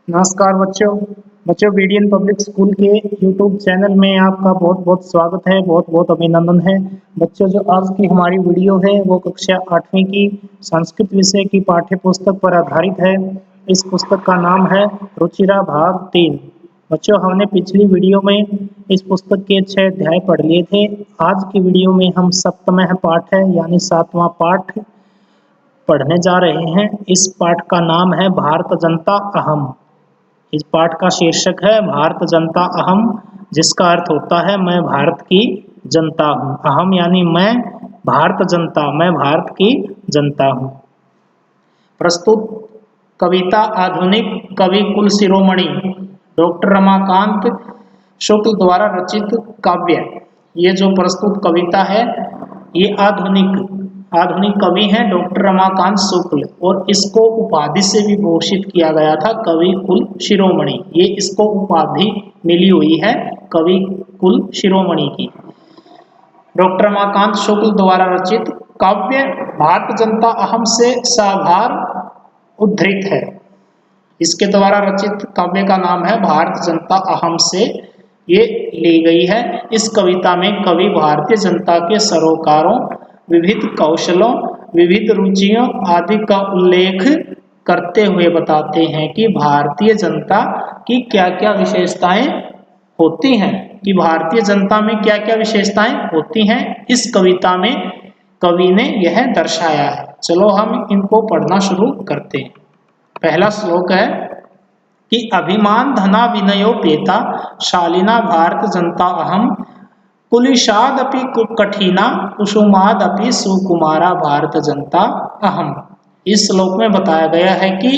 नमस्कार बच्चों BDN public school के यूट्यूब चैनल में आपका बहुत बहुत स्वागत है। बहुत बहुत अभिनंदन है बच्चों। जो आज की हमारी वीडियो है वो कक्षा 8वीं की संस्कृत विषय की पाठ्य पुस्तक पर आधारित है। इस पुस्तक का नाम है रुचिरा भाग 3। बच्चों, हमने पिछली वीडियो में इस पुस्तक के 6 अध्याय पढ़ लिए थे। आज की वीडियो में हम सप्तम पाठ है यानी 7वां पाठ पढ़ने जा रहे हैं। इस पाठ का नाम है भारत जनता अहम। इस पाठ का शीर्षक है भारत जनता अहम, जिसका अर्थ होता है मैं भारत की जनता हूँ। अहम यानी मैं, भारत जनता मैं भारत की जनता हूँ। प्रस्तुत कविता आधुनिक कवि कुल शिरोमणि डॉक्टर रमाकांत शुक्ल द्वारा रचित काव्य। ये जो प्रस्तुत कविता है ये आधुनिक कवि हैं डॉक्टर रमाकांत शुक्ल, और इसको उपाधि से भी भूषित किया गया था कवि कुल शिरोमणि। ये इसको उपाधि मिली हुई है कवि कुल शिरोमणि की। डॉक्टर रमाकांत शुक्ल द्वारा रचित काव्य भारत जनता अहम से साभार उद्धृत है। इसके द्वारा रचित काव्य का नाम है भारत जनता अहम से ये ली गई है। इस कविता में कवि भारतीय जनता के सरोकारों, विविध कौशलों, विविध रुचियों आदि का उल्लेख करते हुए बताते हैं कि भारतीय जनता की क्या क्या विशेषताएं होती हैं, कि भारतीय जनता में क्या क्या विशेषताएं होती हैं। इस कविता में कवि ने यह दर्शाया है। चलो हम इनको पढ़ना शुरू करते हैं। पहला श्लोक है कि अभिमान धना विनयोपेता शालिना भारत जनता अहम कुलिशादपि कठिना कुसुमादपि सुकुमारा भारत जनता अहम। इस श्लोक में बताया गया है कि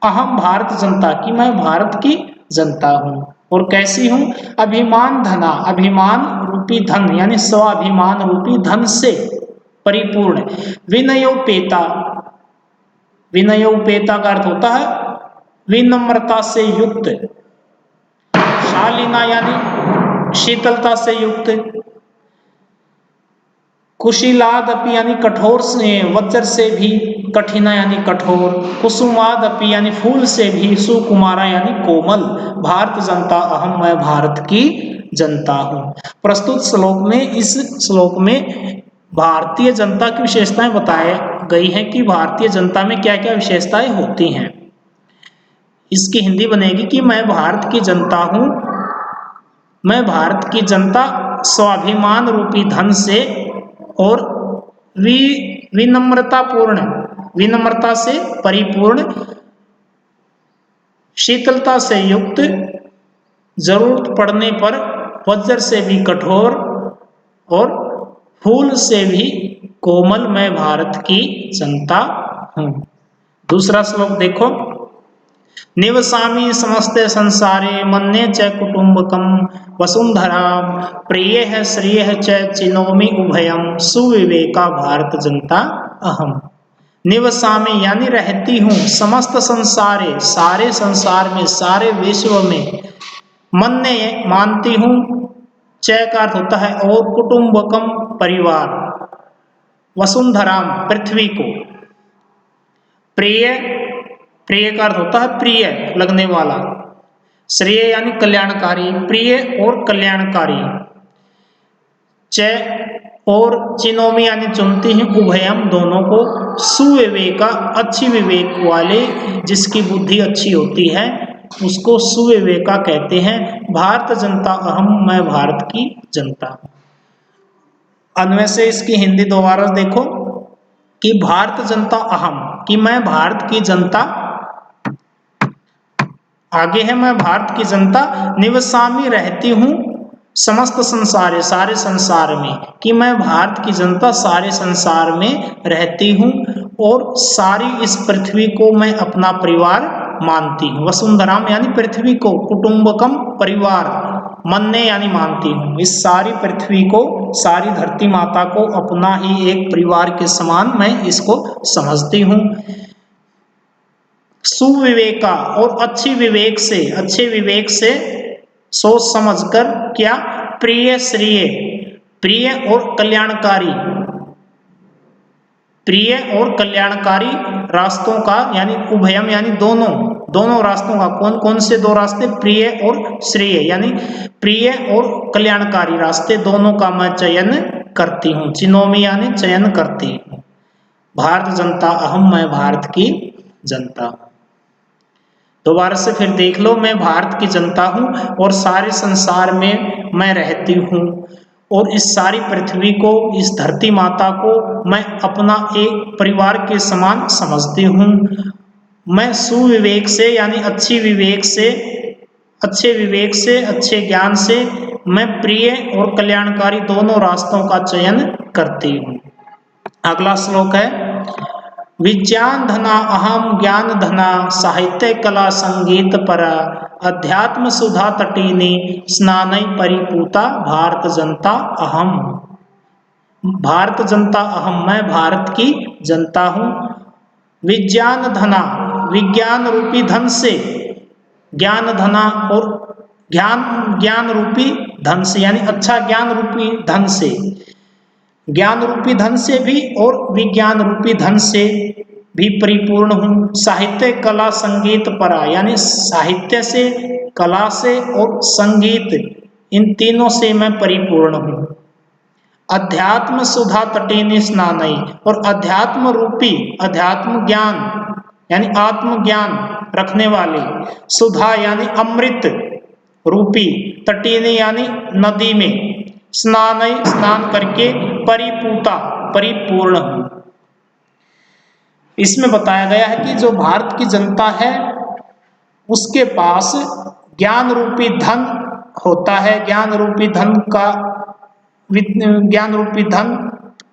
अहम भारत जनता की मैं भारत की जनता हूँ। और कैसी हूँ? अभिमान धना, अभिमान रूपी धन यानी स्वाभिमान रूपी धन से परिपूर्ण। विनयोपेता, विनयोपेता का अर्थ होता है विनम्रता से युक्त। शालीना यानी शीतलता से युक्त। कुशीलादपि यानी कठोर से, वज्र से भी, कठिना यानी कठोर, कुसुमादपि यानी फूल से भी, सुकुमारा यानी कोमल। भारत जनता अहम मैं भारत की जनता हूँ। प्रस्तुत श्लोक में, इस श्लोक में भारतीय जनता की विशेषताएं बताई गई हैं कि भारतीय जनता में क्या क्या विशेषताएं होती हैं। इसकी हिंदी बनेगी कि मैं भारत की जनता हूँ, मैं भारत की जनता स्वाभिमान रूपी धन से और विनम्रता से परिपूर्ण, शीतलता से युक्त, जरूरत पड़ने पर वज्र से भी कठोर और फूल से भी कोमल मैं भारत की जनता हूँ। दूसरा श्लोक देखो, निवसामि समस्ते संसारे मन्ये च कुटुम्बकम वसुंधराम प्रिय है श्रिय च चिनोमि उभयम सुविवेका भारत जनता अहम। निवसामि यानी रहती हूँ, समस्त संसारे सारे संसार में, सारे विश्व में, मन्ये मानती हूँ, च का अर्थ होता है और, कुटुम्बकम परिवार, वसुंधराम पृथ्वी को, प्रिय, प्रिय का अर्थ होता है प्रिय लगने वाला, श्रेय यानी कल्याणकारी, प्रिय और कल्याणकारी, च और चिनोमी यानी चुनती हैं, उभयम दोनों को, सुविवेका अच्छी विवेक वाले, जिसकी बुद्धि अच्छी होती है उसको सुविवेका कहते हैं। भारत जनता अहम मैं भारत की जनता हूँ। अन्वय से इसकी हिंदी दोबारा देखो कि भारत जनता अहम, कि मैं भारत की जनता, आगे है मैं भारत की जनता, निवसामी रहती हूँ, समस्त संसार सारे संसार में, कि मैं भारत की जनता सारे संसार में रहती हूँ और सारी इस पृथ्वी को मैं अपना परिवार मानती हूँ। वसुंधराम यानी पृथ्वी को, कुटुम्बकम परिवार, मन्ने यानी मानती हूँ। इस सारी पृथ्वी को, सारी धरती माता को अपना ही एक परिवार के समान मैं इसको समझती हूँ। सुविवेका और अच्छे विवेक से सोच समझकर, क्या, प्रिय श्रिय, प्रिय और कल्याणकारी, प्रिय और कल्याणकारी रास्तों का यानी उभयम यानी दोनों रास्तों का, कौन कौन से दो रास्ते, प्रिय और श्रेय यानी प्रिय और कल्याणकारी रास्ते दोनों का मैं चयन करती हूँ। चिनोमी यानी चयन करती हूँ। भारत जनता अहम, मैं भारत की जनता हूँ। दोबारा से फिर देख लो, मैं भारत की जनता हूँ और सारे संसार में मैं रहती हूँ और इस सारी पृथ्वी को, इस धरती माता को मैं अपना एक परिवार के समान समझती हूँ। मैं सुविवेक से यानी अच्छे विवेक से, अच्छे ज्ञान से मैं प्रिय और कल्याणकारी दोनों रास्तों का चयन करती हूँ। अगला श्लोक है, विज्ञान धना अहम ज्ञान धना साहित्य कला संगीत परा अध्यात्म सुधा तटीनी स्नानई परिपूता भारत जनता अहम। भारत जनता अहम, मैं भारत की जनता हूँ। विज्ञान धना, विज्ञान रूपी धन से, ज्ञान धना और ज्ञान रूपी धन से यानी अच्छा ज्ञान रूपी धन से, ज्ञान रूपी धन से भी और विज्ञान रूपी धन से भी परिपूर्ण हूँ। साहित्य कला संगीत परा यानी साहित्य से, कला से और संगीत, इन तीनों से मैं परिपूर्ण हूँ। अध्यात्म सुधा तटीनी स्नानई, और अध्यात्म रूपी, अध्यात्म ज्ञान यानी आत्मज्ञान रखने वाले, सुधा यानी अमृत रूपी, तटीनी यानी नदी में, स्नानई स्नान करके, परिपूता परिपूर्ण हूँ। इसमें बताया गया है कि जो भारत की जनता है उसके पास ज्ञान रूपी धन होता है, ज्ञान रूपी धन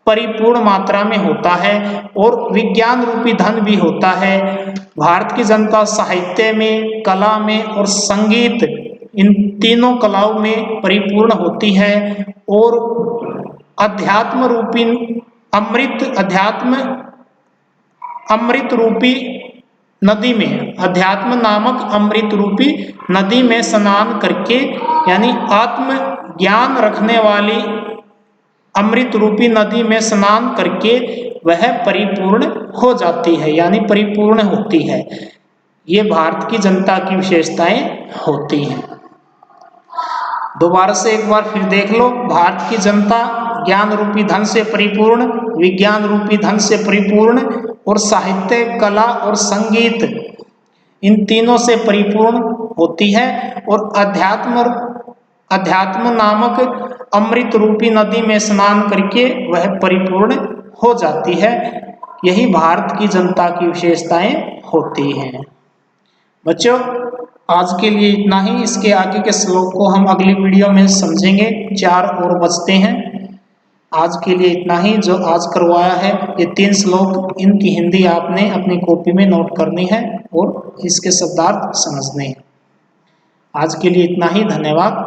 परिपूर्ण मात्रा में होता है और विज्ञान रूपी धन भी होता है। भारत की जनता साहित्य में, कला में और संगीत, इन तीनों कलाओं में परिपूर्ण होती है और अध्यात्म रूपी अमृत रूपी नदी में, अध्यात्म नामक अमृत रूपी नदी में स्नान करके यानी आत्म ज्ञान रखने वाली अमृत रूपी नदी में स्नान करके वह परिपूर्ण हो जाती है यानी परिपूर्ण होती है। ये भारत की जनता की विशेषताएं होती हैं। दोबारा से एक बार फिर देख लो, भारत की जनता ज्ञान रूपी धन से परिपूर्ण, विज्ञान रूपी धन से परिपूर्ण और साहित्य, कला और संगीत, इन तीनों से परिपूर्ण होती है और अध्यात्म नामक अमृत रूपी नदी में स्नान करके वह परिपूर्ण हो जाती है। यही भारत की जनता की विशेषताएं होती हैं। बच्चों, आज के लिए इतना ही। इसके आगे के श्लोक को हम अगली वीडियो में समझेंगे, 4 और बचते हैं। आज के लिए इतना ही। जो आज करवाया है ये 3 श्लोक, इनकी हिंदी आपने अपनी कॉपी में नोट करनी है और इसके शब्दार्थ समझने हैं। आज के लिए इतना ही। धन्यवाद।